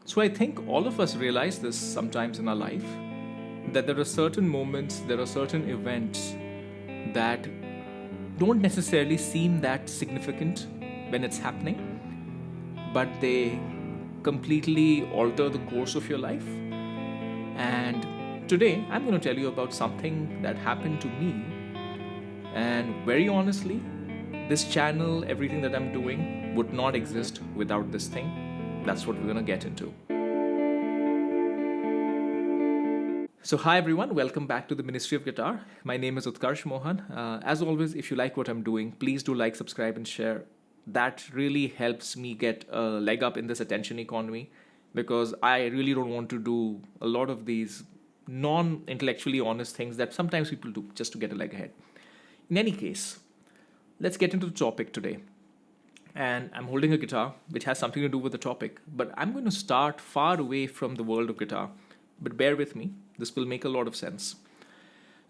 So I think all of us realize this sometimes in our life that there are certain moments, there are certain events that don't necessarily seem that significant when it's happening, but they completely alter the course of your life. And today I'm going to tell you about something that happened to me. And very honestly, this channel, everything that I'm doing, would not exist without this thing. That's what we're going to get into. So, hi everyone, welcome back to the Ministry of Guitar. My name is Utkarsh Mohan. As always, if you like what I'm doing, please do like, subscribe, and share. That really helps me get a leg up in this attention economy because I really don't want to do a lot of these non intellectually honest things that sometimes people do just to get a leg ahead. In any case, let's get into the topic today. And I'm holding a guitar, which has something to do with the topic, but I'm going to start far away from the world of guitar. But bear with me, this will make a lot of sense.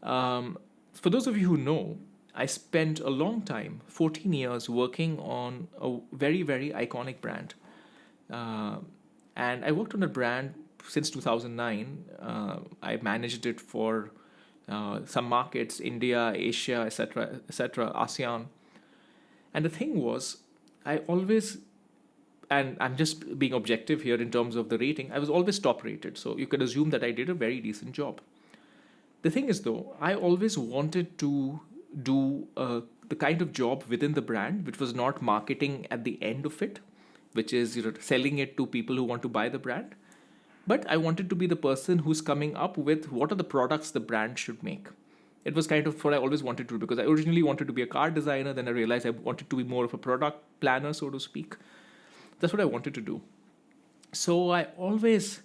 For those of you who know, I spent a long time, 14 years, working on a very, very iconic brand. And I worked on a brand since 2009. I managed it for some markets, India, Asia, etc., ASEAN. And the thing was, I always, and I'm just being objective here in terms of the rating, I was always top rated. So you could assume that I did a very decent job. The thing is, though, I always wanted to do the kind of job within the brand which was not marketing at the end of it, which is selling it to people who want to buy the brand. But I wanted to be the person who's coming up with what are the products the brand should make. It was kind of what I always wanted to do because I originally wanted to be a car designer. Then I realized I wanted to be more of a product planner, so to speak. That's what I wanted to do. So I always,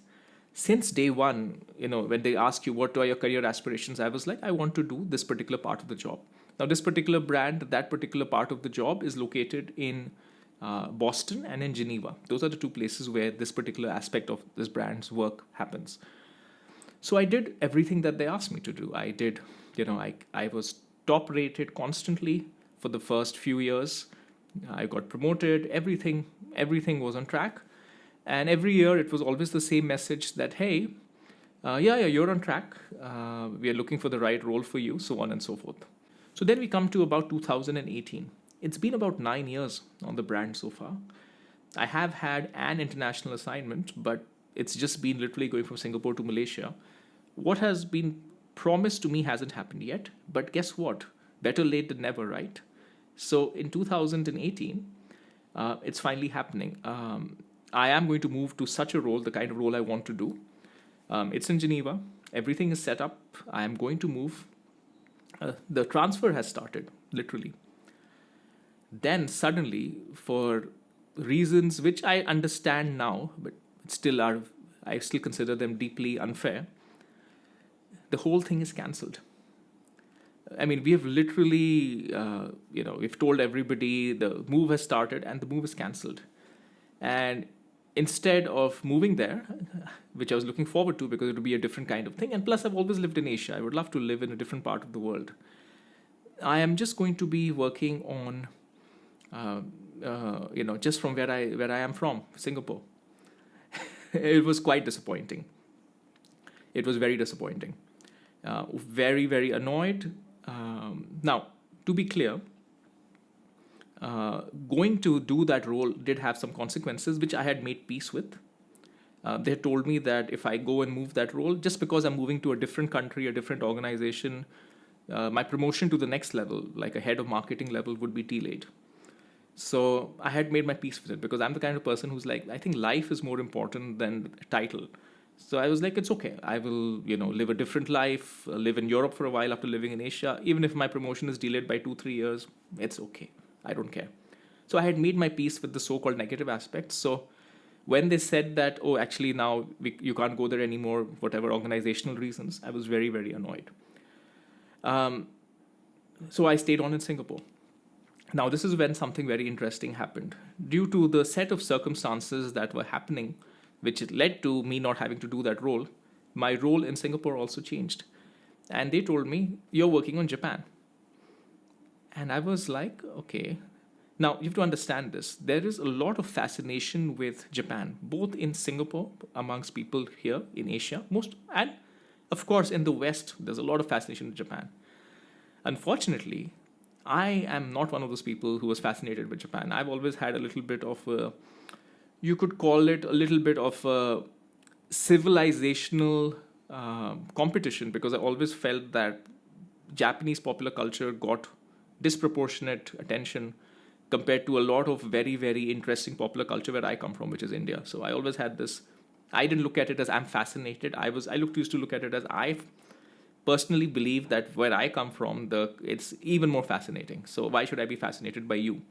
since day one, when they ask you what are your career aspirations, I was like, I want to do this particular part of the job. Now, this particular brand, that particular part of the job is located in Boston and in Geneva. Those are the two places where this particular aspect of this brand's work happens. So I did everything that they asked me to do. I did, I was top rated constantly for the first few years. I got promoted, everything was on track. And every year it was always the same message that, hey, you're on track. We are looking for the right role for you, so on and so forth. So then we come to about 2018. It's been about 9 years on the brand so far. I have had an international assignment, but it's just been literally going from Singapore to Malaysia. What has been promised to me hasn't happened yet, but guess what? Better late than never, right? So in 2018, it's finally happening. I am going to move to such a role, the kind of role I want to do. It's in Geneva. Everything is set up. I am going to move. The transfer has started, literally. Then suddenly, for reasons which I understand now, but I still consider them deeply unfair, the whole thing is cancelled. I mean, we have literally, we've told everybody the move has started and the move is cancelled. And instead of moving there, which I was looking forward to because it would be a different kind of thing, and plus I've always lived in Asia, I would love to live in a different part of the world. I am just going to be working on, just from where I am from, Singapore. It was quite disappointing. It was very disappointing. Very, very annoyed. Now, to be clear, going to do that role did have some consequences, which I had made peace with. They had told me that if I go and move that role, just because I'm moving to a different country, a different organization, my promotion to the next level, like a head of marketing level, would be delayed. So I had made my peace with it because I'm the kind of person who's like, I think life is more important than title. So I was like, it's okay. I will, live a different life, live in Europe for a while after living in Asia. Even if my promotion is delayed by 2-3 years, it's okay. I don't care. So I had made my peace with the so-called negative aspects. So when they said that, oh, actually now you can't go there anymore, whatever organizational reasons, I was very, very annoyed. So I stayed on in Singapore. Now, this is when something very interesting happened. Due to the set of circumstances that were happening, which led to me not having to do that role, my role in Singapore also changed. And they told me, you're working on Japan. And I was like, okay. Now, you have to understand this. There is a lot of fascination with Japan, both in Singapore, amongst people here in Asia, and of course in the West, there's a lot of fascination with Japan. Unfortunately, I am not one of those people who was fascinated with Japan. I've always had a little bit of you could call it a little bit of a civilizational competition, because I always felt that Japanese popular culture got disproportionate attention compared to a lot of very, very interesting popular culture where I come from, which is India. So I always had this. I didn't look at it as I'm fascinated. Used to look at it as I personally believe that where I come from, it's even more fascinating. So why should I be fascinated by you?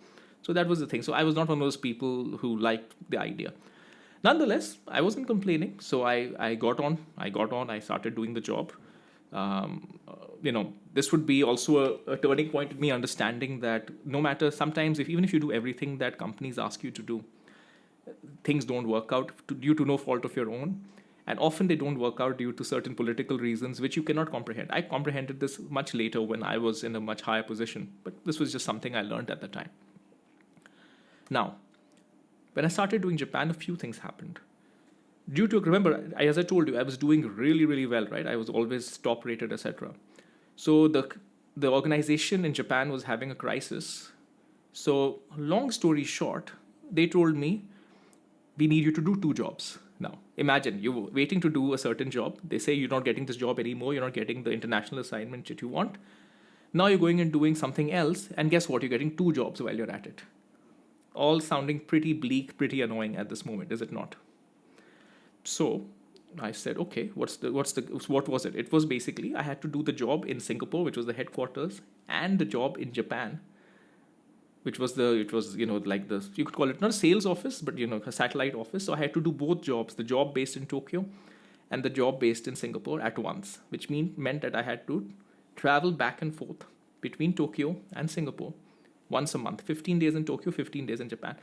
So that was the thing. So I was not one of those people who liked the idea. Nonetheless, I wasn't complaining. So I got on. I started doing the job. This would be also a turning point in me understanding that no matter, sometimes even if you do everything that companies ask you to do, things don't work out due to no fault of your own. And often they don't work out due to certain political reasons which you cannot comprehend. I comprehended this much later when I was in a much higher position, but this was just something I learned at the time. Now, when I started doing Japan, a few things happened. Remember, as I told you, I was doing really, really well, right? I was always top rated, etc. So the organization in Japan was having a crisis. So long story short, they told me, we need you to do 2 jobs. Now, imagine you're waiting to do a certain job. They say you're not getting this job anymore. You're not getting the international assignment that you want. Now you're going and doing something else. And guess what? You're getting 2 jobs while you're at it. All sounding pretty bleak, pretty annoying at this moment, is it not? So I said, okay, what was it? It was basically, I had to do the job in Singapore, which was the headquarters, and the job in Japan, which was you could call it not a sales office, but a satellite office. So I had to do both jobs, the job based in Tokyo and the job based in Singapore at once, which meant that I had to travel back and forth between Tokyo and Singapore once a month, 15 days in Tokyo, 15 days in Japan.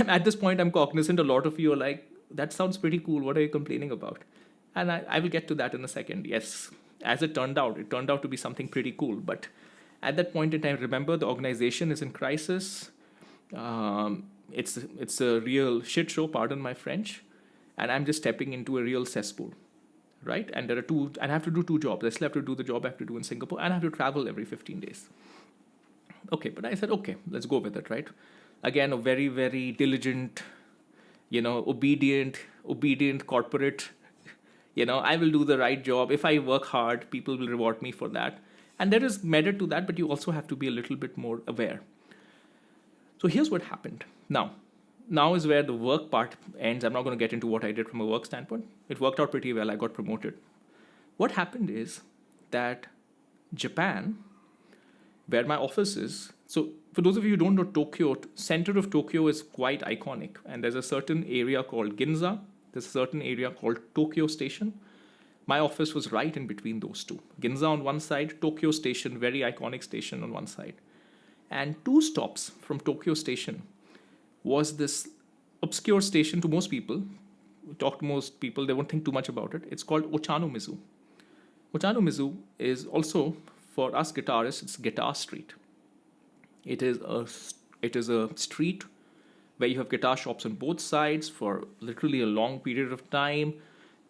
At this point, I'm cognizant a lot of you are like, that sounds pretty cool. What are you complaining about? And I will get to that in a second. Yes, as it turned out to be something pretty cool. But at that point in time, remember, the organization is in crisis. It's a real shit show, pardon my French. And I'm just stepping into a real cesspool, right? And I have to do 2 jobs. I still have to do the job I have to do in Singapore, and I have to travel every 15 days. Okay, but I said, okay, let's go with it, right? Again, a very, very diligent, obedient corporate. I will do the right job. If I work hard, people will reward me for that. And there is merit to that, but you also have to be a little bit more aware. So here's what happened. Now is where the work part ends. I'm not going to get into what I did from a work standpoint. It worked out pretty well. I got promoted. What happened is that Japan, where my office is, so for those of you who don't know Tokyo, center of Tokyo is quite iconic. And there's a certain area called Ginza. There's a certain area called Tokyo Station. My office was right in between those two. Ginza on one side, Tokyo Station, very iconic station on one side. And 2 stops from Tokyo Station was this obscure station to most people. Talk to most people, they won't think too much about it. It's called Ochanomizu. Ochanomizu is also, for us guitarists, it's Guitar Street. It is a street where you have guitar shops on both sides for literally a long period of time.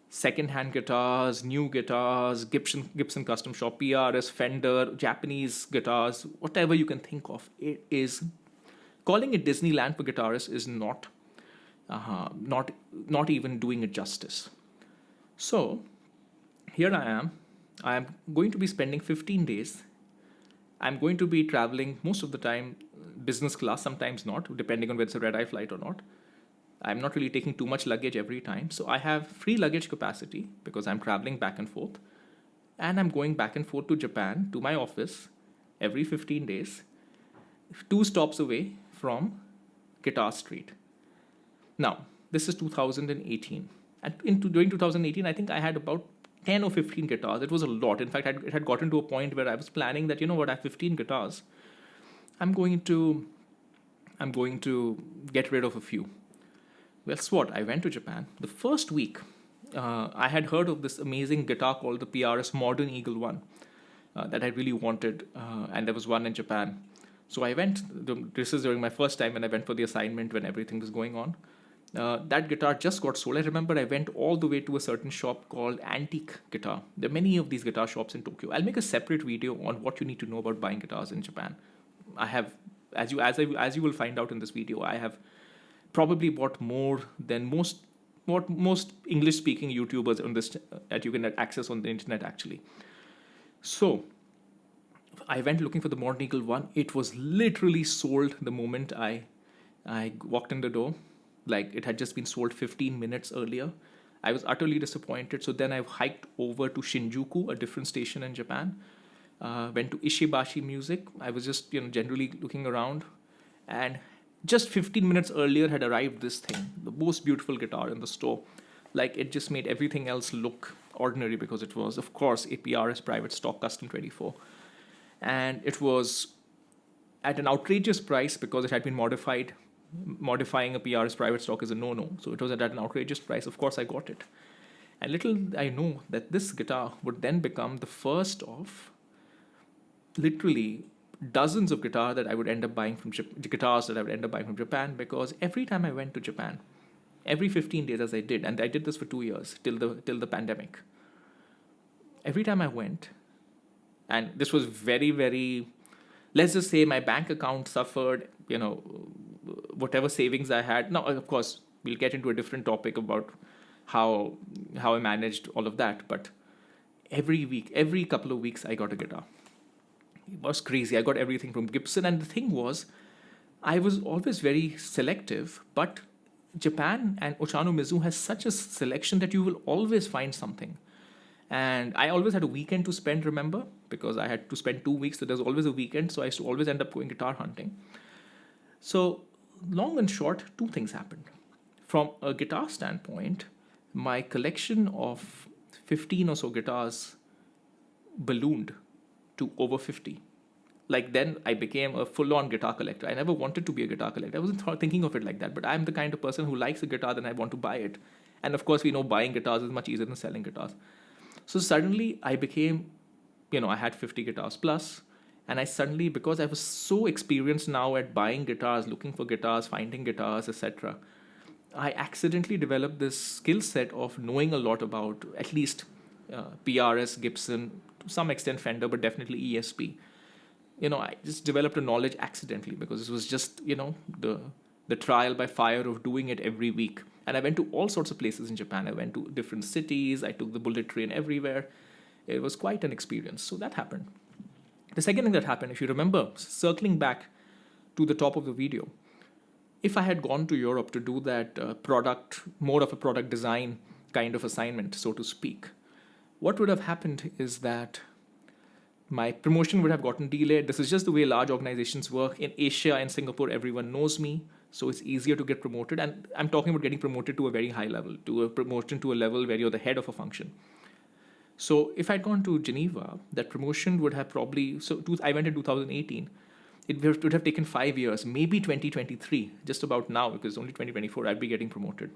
Second-hand guitars, new guitars, Gibson Custom Shop, PRS, Fender, Japanese guitars, whatever you can think of. It is, calling it Disneyland for guitarists is not even doing it justice. So here I am. I am going to be spending 15 days. I'm going to be traveling most of the time business class, sometimes not, depending on whether it's a red-eye flight or not. I'm not really taking too much luggage every time. So I have free luggage capacity because I'm traveling back and forth. And I'm going back and forth to Japan, to my office, every 15 days, 2 stops away from Guitar Street. Now, this is 2018. And during 2018, I think I had about 10 or 15 guitars. It was a lot. In fact, it had gotten to a point where I was planning that, I have 15 guitars. I'm going to get rid of a few. Well, guess what? I went to Japan. The first week, I had heard of this amazing guitar called the PRS Modern Eagle 1 that I really wanted, and there was one in Japan. So I went, this is during my first time when I went for the assignment when everything was going on. That guitar just got sold. I remember I went all the way to a certain shop called Antique Guitar. There are many of these guitar shops in Tokyo. I'll make a separate video on what you need to know about buying guitars in Japan. I have, as you will find out in this video, I have probably bought more than most English speaking YouTubers on this that you can access on the internet actually. So I went looking for the Modern Eagle one. It was literally sold the moment I walked in the door. Like it had just been sold 15 minutes earlier. I was utterly disappointed. So then I hiked over to Shinjuku, a different station in Japan. Went to Ishibashi Music. I was just generally looking around, and just 15 minutes earlier had arrived this thing, the most beautiful guitar in the store. Like it just made everything else look ordinary because it was, of course, a PRS private stock custom 24. And it was at an outrageous price because it had been modified. Modifying a PRS private stock is a no-no. So it was at an outrageous price. Of course, I got it. And little I know that this guitar would then become the first of literally dozens of guitars that I would end up buying from Japan, because every time I went to Japan, every 15 days as I did, and I did this for 2 years till the pandemic. Every time I went, and this was very, very, let's just say my bank account suffered, whatever savings I had. Now, of course, we'll get into a different topic about how I managed all of that. But every week, every couple of weeks, I got a guitar. It was crazy. I got everything from Gibson. And the thing was, I was always very selective, but Japan and Oshano Mizu has such a selection that you will always find something. And I always had a weekend to spend, remember, because I had to spend 2 weeks, so there's always a weekend. So I used to always end up going guitar hunting. So long and short, two things happened. From a guitar standpoint, my collection of 15 or so guitars ballooned to over 50. Like then I became a full-on guitar collector. I never wanted to be a guitar collector. I wasn't thinking of it like that, but I'm the kind of person who likes a guitar, then I want to buy it. And of course, we know buying guitars is much easier than selling guitars. So suddenly I became, I had 50 guitars plus, and I suddenly, because I was so experienced now at buying guitars, looking for guitars, finding guitars, etc., I accidentally developed this skill set of knowing a lot about at least PRS, Gibson, to some extent Fender, but definitely ESP. I just developed a knowledge accidentally because this was just, the trial by fire of doing it every week. And I went to all sorts of places in Japan. I went to different cities. I took the bullet train everywhere. It was quite an experience. So that happened. The second thing that happened, if you remember, circling back to the top of the video, if I had gone to Europe to do that more of a product design kind of assignment, so to speak, what would have happened is that my promotion would have gotten delayed. This is just the way large organizations work. In Asia and Singapore, everyone knows me, so it's easier to get promoted. And I'm talking about getting promoted to a very high level, to a promotion to a level where you're the head of a function. So if I'd gone to Geneva, that promotion would have probably, I went in 2018. It would have taken 5 years, maybe 2023, just about now, because only 2024 I'd be getting promoted.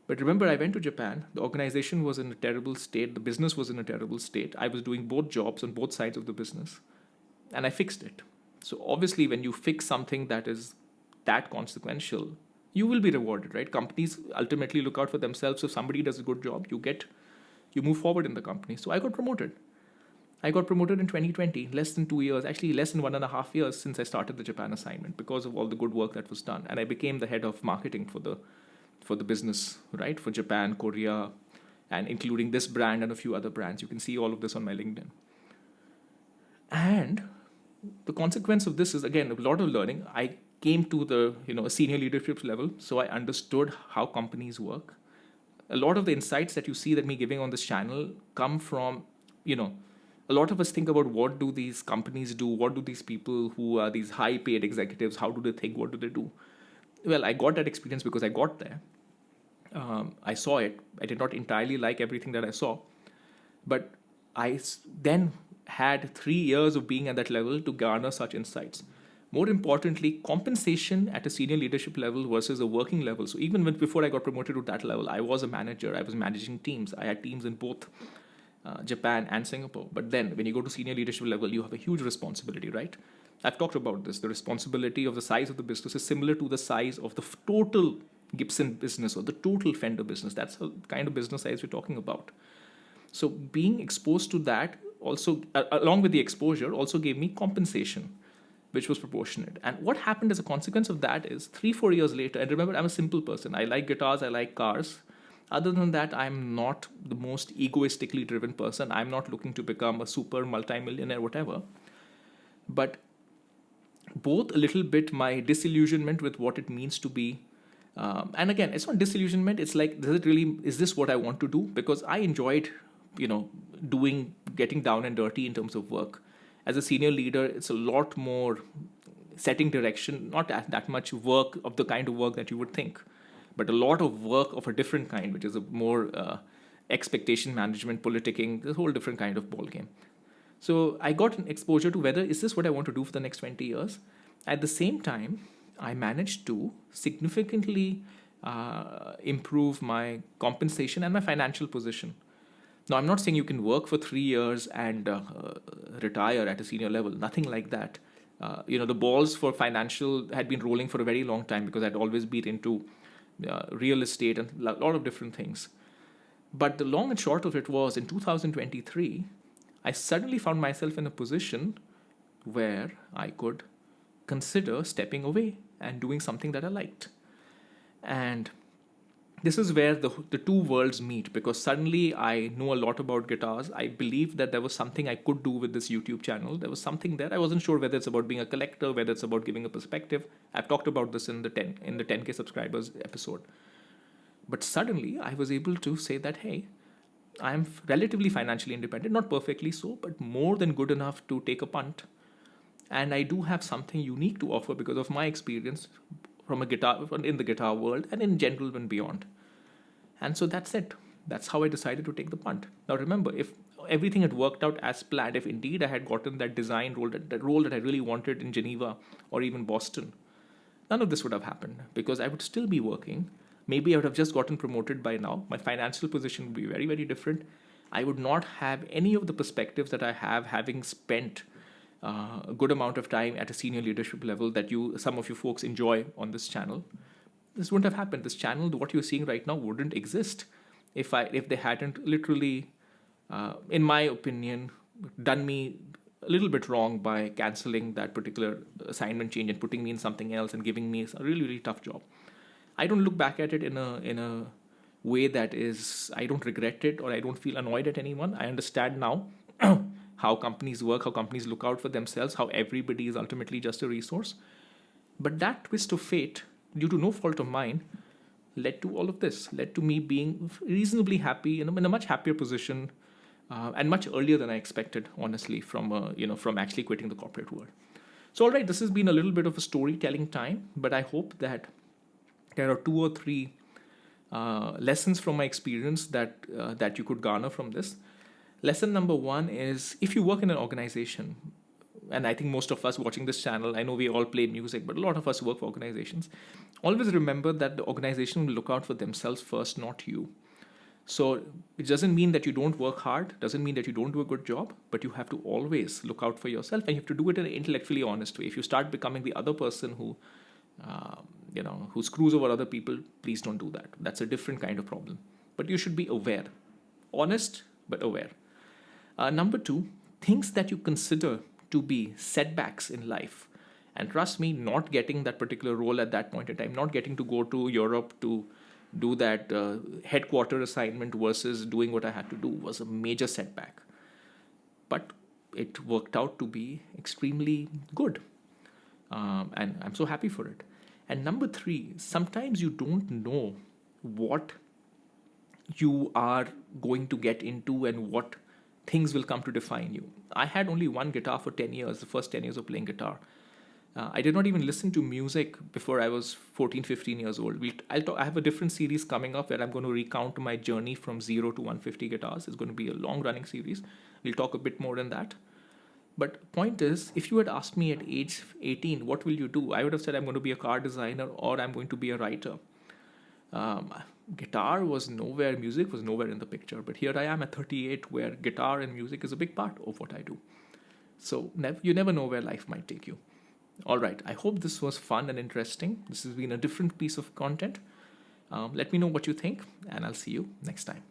But remember, I went to Japan. The organization was in a terrible state. The business was in a terrible state. I was doing both jobs on both sides of the business, and I fixed it. So obviously, when you fix something that is that consequential, you will be rewarded, right? Companies ultimately look out for themselves. If somebody does a good job, you move forward in the company. So I got promoted. I got promoted in 2020, less than 2 years, actually less than 1.5 years since I started the Japan assignment, because of all the good work that was done. And I became the head of marketing for the business, right? For Japan, Korea, and including this brand and a few other brands. You can see all of this on my LinkedIn. And the consequence of this is, again, a lot of learning. I came to the a senior leadership level, so I understood how companies work. A lot of the insights that you see that me giving on this channel come from, a lot of us think about what do these companies do? What do these people who are these high paid executives, how do they think? What do they do? Well, I got that experience because I got there. I saw it. I did not entirely like everything that I saw. But I then had 3 years of being at that level to garner such insights. More importantly, compensation at a senior leadership level versus a working level. So even before I got promoted to that level, I was a manager. I was managing teams. I had teams in both Japan and Singapore. But then when you go to senior leadership level, you have a huge responsibility, right? I've talked about this. The responsibility of the size of the business is similar to the size of the total Gibson business or the total Fender business. That's the kind of business size we're talking about. So being exposed to that also, along with the exposure, also gave me compensation, which was proportionate. And what happened as a consequence of that is 3-4 years later, and remember, I'm a simple person. I like guitars, I like cars. Other than that, I'm not the most egoistically driven person. I'm not looking to become a super multimillionaire, whatever. But both a little bit my disillusionment with what it means to be, and again, it's not disillusionment, it's like, is this what I want to do? Because I enjoyed, getting down and dirty in terms of work. As a senior leader, it's a lot more setting direction, not that much work of the kind of work that you would think, but a lot of work of a different kind, which is a more expectation management, politicking, this whole different kind of ball game. So I got an exposure to whether is this what I want to do for the next 20 years. At the same time, I managed to significantly improve my compensation and my financial position. Now, I'm not saying you can work for 3 years and retire at a senior level, nothing like that. The balls for financial had been rolling for a very long time because I'd always been into real estate and a lot of different things. But the long and short of it was, in 2023, I suddenly found myself in a position where I could consider stepping away and doing something that I liked. And this is where the two worlds meet, because suddenly I know a lot about guitars. I believed that there was something I could do with this YouTube channel. There was something there. I wasn't sure whether it's about being a collector, whether it's about giving a perspective. I've talked about this in the 10K subscribers episode. But suddenly I was able to say that, hey, I'm relatively financially independent, not perfectly so, but more than good enough to take a punt. And I do have something unique to offer because of my experience from in the guitar world and in general and beyond. And so that's it. That's how I decided to take the punt. Now remember, if everything had worked out as planned, if indeed I had gotten that design role, that role that I really wanted in Geneva or even Boston, none of this would have happened because I would still be working. Maybe I would have just gotten promoted by now. My financial position would be very, very different. I would not have any of the perspectives that I have, having spent a good amount of time at a senior leadership level that some of you folks enjoy on this channel. This wouldn't have happened. This channel, what you're seeing right now, wouldn't exist if they hadn't literally, in my opinion, done me a little bit wrong by canceling that particular assignment change and putting me in something else and giving me a really, really tough job. I don't look back at it in a way that is, I don't regret it or I don't feel annoyed at anyone. I understand now how companies work, how companies look out for themselves, how everybody is ultimately just a resource. But that twist of fate, due to no fault of mine, led to all of this, led to me being reasonably happy, in a much happier position, and much earlier than I expected, honestly, from actually quitting the corporate world. So, all right, this has been a little bit of a storytelling time, but I hope that there are 2 or 3 lessons from my experience that you could garner from this. Lesson number 1 is, if you work in an organization, and I think most of us watching this channel, I know we all play music, but a lot of us work for organizations. Always remember that the organization will look out for themselves first, not you. So it doesn't mean that you don't work hard, doesn't mean that you don't do a good job, but you have to always look out for yourself, and you have to do it in an intellectually honest way. If you start becoming the other person who screws over other people, please don't do that. That's a different kind of problem. But you should be aware. Honest, but aware. Number 2, things that you consider to be setbacks in life. And trust me, not getting that particular role at that point in time, not getting to go to Europe to do that headquarter assignment versus doing what I had to do, was a major setback. But it worked out to be extremely good. And I'm so happy for it. And number 3, sometimes you don't know what you are going to get into and what things will come to define you. I had only one guitar for 10 years, the first 10 years of playing guitar. I did not even listen to music before I was 14, 15 years old. I have a different series coming up where I'm going to recount my journey from 0 to 150 guitars. It's going to be a long-running series. We'll talk a bit more on that. But point is, if you had asked me at age 18, what will you do? I would have said I'm going to be a car designer or I'm going to be a writer. Guitar was nowhere, music was nowhere in the picture. But here I am at 38, where guitar and music is a big part of what I do. So you never know where life might take you. All right. I hope this was fun and interesting. This has been a different piece of content. Let me know what you think, and I'll see you next time.